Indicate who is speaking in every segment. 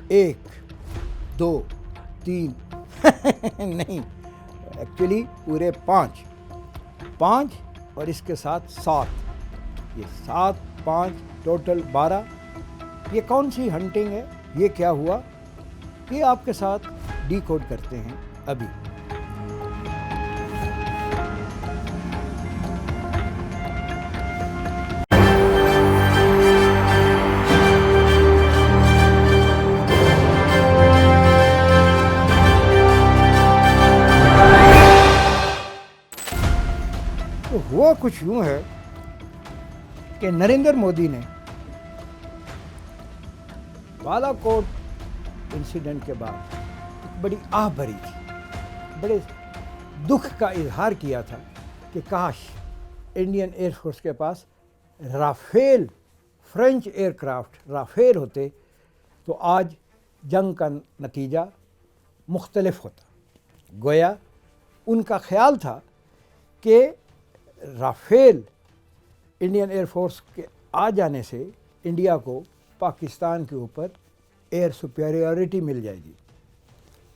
Speaker 1: ایک دو تین نہیں، ایکچولی پورے پانچ اور اس کے ساتھ 7، یہ 7 5 ٹوٹل 12۔ یہ کون سی ہنٹنگ ہے، یہ کیا ہوا، یہ آپ کے ساتھ ڈی کوڈ کرتے ہیں ابھی۔ تو ہوا کچھ یوں ہے کہ نریندر مودی نے بالا کوٹ انسیڈنٹ کے بعد بڑی آہ بھری تھی، بڑے دکھ کا اظہار کیا تھا کہ کاش انڈین ایئر فورس کے پاس Rafale French aircraft Rafale ہوتے تو آج جنگ کا نتیجہ مختلف ہوتا۔ گویا ان کا خیال تھا کہ رافیل انڈین ایئر فورس کے آ جانے سے انڈیا کو پاکستان کے اوپر ایئر سپیریورٹی مل جائے گی۔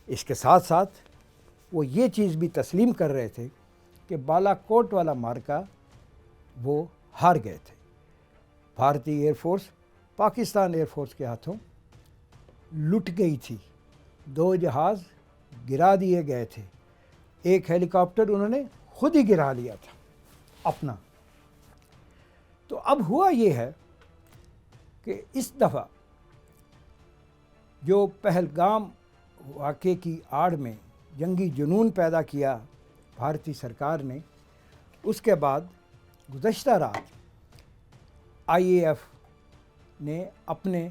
Speaker 1: اس کے ساتھ ساتھ وہ یہ چیز بھی تسلیم کر رہے تھے کہ بالا کوٹ والا معرکہ وہ ہار گئے تھے۔ بھارتی air force Pakistan year force کے ہاتھوں لٹ گئی تھی، 2 جہاز گرا دیے گئے تھے، ایک ہیلی کاپٹر انہوں نے خود ہی گرا لیا تھا اپنا۔ تو اب ہوا یہ ہے کہ اس دفعہ جو پہلگام واقعے کی آڑ میں جنگی جنون پیدا کیا بھارتی سرکار نے، اس کے بعد گزشتہ رات آئی اے ایف نے اپنے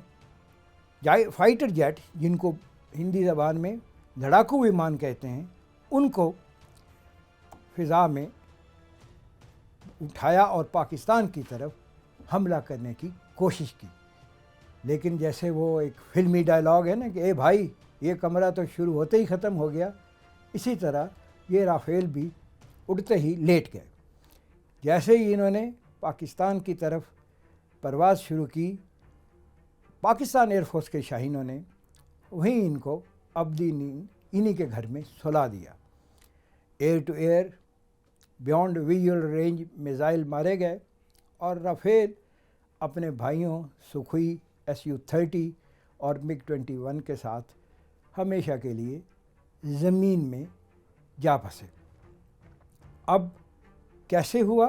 Speaker 1: فائٹر جیٹ، جن کو ہندی زبان میں لڑاکو ومان کہتے ہیں، ان کو فضا میں اٹھایا اور پاکستان کی طرف حملہ کرنے کی کوشش کی۔ لیکن جیسے وہ ایک فلمی ڈائلاگ ہے نا کہ اے بھائی یہ کمرہ تو شروع ہوتے ہی ختم ہو گیا، اسی طرح یہ رافیل بھی اڑتے ہی لیٹ گئے۔ جیسے ہی انہوں نے پاکستان کی طرف پرواز شروع کی، پاکستان ایئر فورس کے شاہینوں نے وہیں ان کو ابدی نیند انہی کے گھر میں سلا دیا۔ Air to air beyond visual range missile مارے گئے اور رافیل اپنے بھائیوں سکھوئی Su-30 اور MiG-21 کے ساتھ ہمیشہ کے لیے زمین میں جا پھنسے۔ اب کیسے ہوا،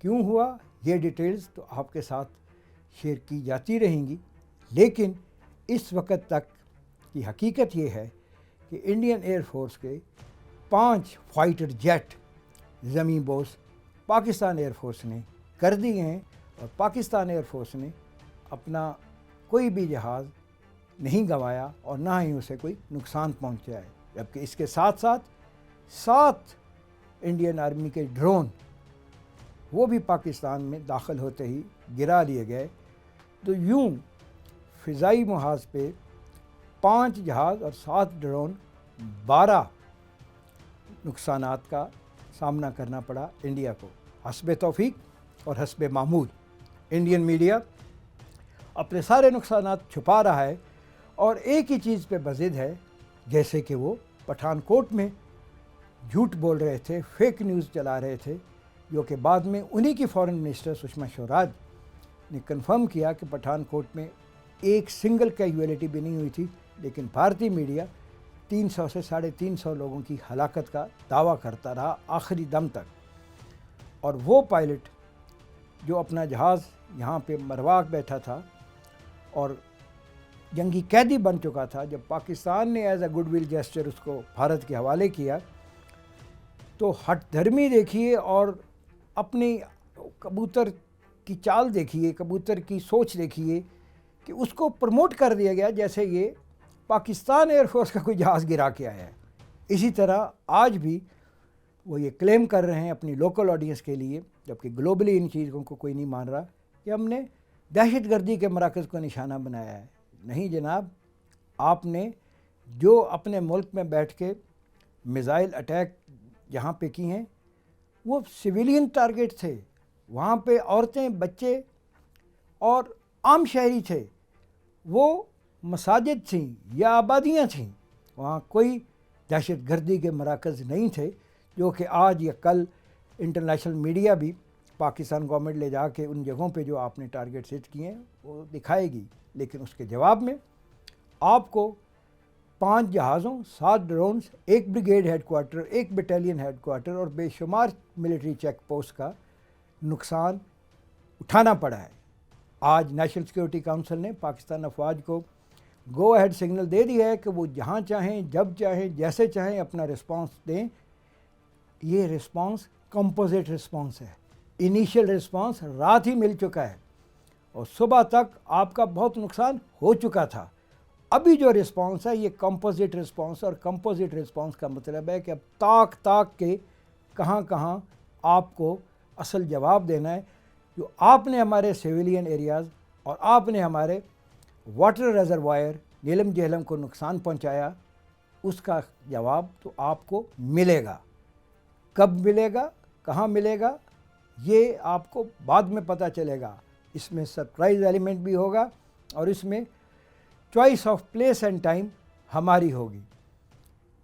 Speaker 1: کیوں ہوا، یہ ڈیٹیلز تو آپ کے ساتھ شیئر کی جاتی رہیں گی، لیکن اس وقت تک کی حقیقت یہ ہے کہ انڈین ایئر فورس کے 5 فائٹر جیٹ زمین بوس پاکستان ایئر فورس نے کر دیے ہیں، اور پاکستان ایئر فورس نے اپنا کوئی بھی جہاز نہیں گنوایا اور نہ ہی اسے کوئی نقصان پہنچا ہے، جبکہ اس کے ساتھ ساتھ 7 انڈین آرمی کے ڈرون وہ بھی پاکستان میں داخل ہوتے ہی گرا لیے گئے۔ تو یوں فضائی محاذ پہ 5 جہاز اور 7 ڈرون، 12 نقصانات کا سامنا کرنا پڑا انڈیا کو، حسب توفیق اور حسب معمول۔ انڈین میڈیا اپنے سارے نقصانات چھپا رہا ہے اور ایک ہی چیز پہ بضد ہے، جیسے کہ وہ پٹھان کوٹ میں جھوٹ بول رہے تھے، فیک نیوز چلا رہے تھے، جو کہ بعد میں انہی کی فارن منسٹر سشما سوراج نے کنفرم کیا کہ پٹھان کوٹ میں ایک سنگل کیجویلٹی بھی نہیں ہوئی تھی، لیکن بھارتی میڈیا 300 سے 350 لوگوں کی ہلاکت کا دعویٰ کرتا رہا آخری دم تک۔ اور وہ پائلٹ جو اپنا جہاز یہاں پہ مرواق بیٹھا تھا اور جنگی قیدی بن چکا تھا، جب پاکستان نے as a goodwill gesture اس کو بھارت کے حوالے کیا، تو ہٹ دھرمی دیکھیے اور اپنی کبوتر کی چال دیکھیے، کبوتر کی سوچ دیکھیے کہ اس کو پروموٹ کر دیا گیا جیسے یہ پاکستان ایئر فورس کا کوئی جہاز گرا کے آیا ہے۔ اسی طرح آج بھی وہ یہ کلیم کر رہے ہیں اپنی لوکل آڈینس کے لیے، جبکہ گلوبلی ان چیزوں کو کوئی نہیں مان رہا، کہ ہم نے دہشت گردی کے مراکز کو نشانہ بنایا ہے۔ نہیں جناب، آپ نے جو اپنے ملک میں بیٹھ کے میزائل اٹیک جہاں پہ کی ہیں وہ سویلین ٹارگٹ تھے، وہاں پہ عورتیں، بچے اور عام شہری تھے، وہ مساجد تھیں یا آبادیاں تھیں، وہاں کوئی دہشت گردی کے مراکز نہیں تھے، جو کہ آج یا کل انٹرنیشنل میڈیا بھی پاکستان گورنمنٹ لے جا کے ان جگہوں پہ جو آپ نے ٹارگٹ سیٹ کیے ہیں وہ دکھائے گی۔ لیکن اس کے جواب میں آپ کو 5 جہازوں، 7 drones, 1 brigade headquarter, 1 battalion headquarter اور بے شمار ملٹری چیک پوسٹ کا نقصان اٹھانا پڑا ہے۔ آج نیشنل سیکورٹی کونسل نے پاکستان افواج کو گو اہیڈ سگنل دے دیا ہے کہ وہ جہاں چاہیں، جب چاہیں، جیسے چاہیں اپنا رسپانس دیں۔ یہ رسپانس کمپوزٹ رسپانس ہے۔ انیشیل رسپانس رات ہی مل چکا ہے اور صبح تک آپ کا بہت نقصان ہو چکا تھا۔ ابھی جو رسپانس ہے یہ کمپوزٹ رسپانس، اور کمپوزٹ رسپانس کا مطلب ہے کہ اب تاک کے کہاں کہاں آپ کو اصل جواب دینا ہے۔ جو آپ نے ہمارے سیویلین ایریاز اور آپ نے ہمارے واٹر ریزروائر نیلم جہلم کو نقصان پہنچایا، اس کا جواب تو آپ کو ملے گا۔ کب ملے گا، کہاں ملے گا، یہ آپ کو بعد میں پتہ چلے گا۔ اس میں سرپرائز ایلیمنٹ بھی ہوگا اور اس میں choice of place and time ہماری ہوگی۔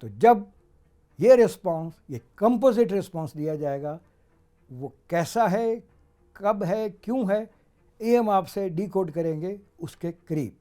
Speaker 1: تو جب یہ رسپانس، یہ کمپوزٹ رسپانس دیا جائے گا، وہ کیسا ہے، کب ہے، کیوں ہے، یہ ہم آپ سے ڈی کوڈ کریں گے اس کے قریب۔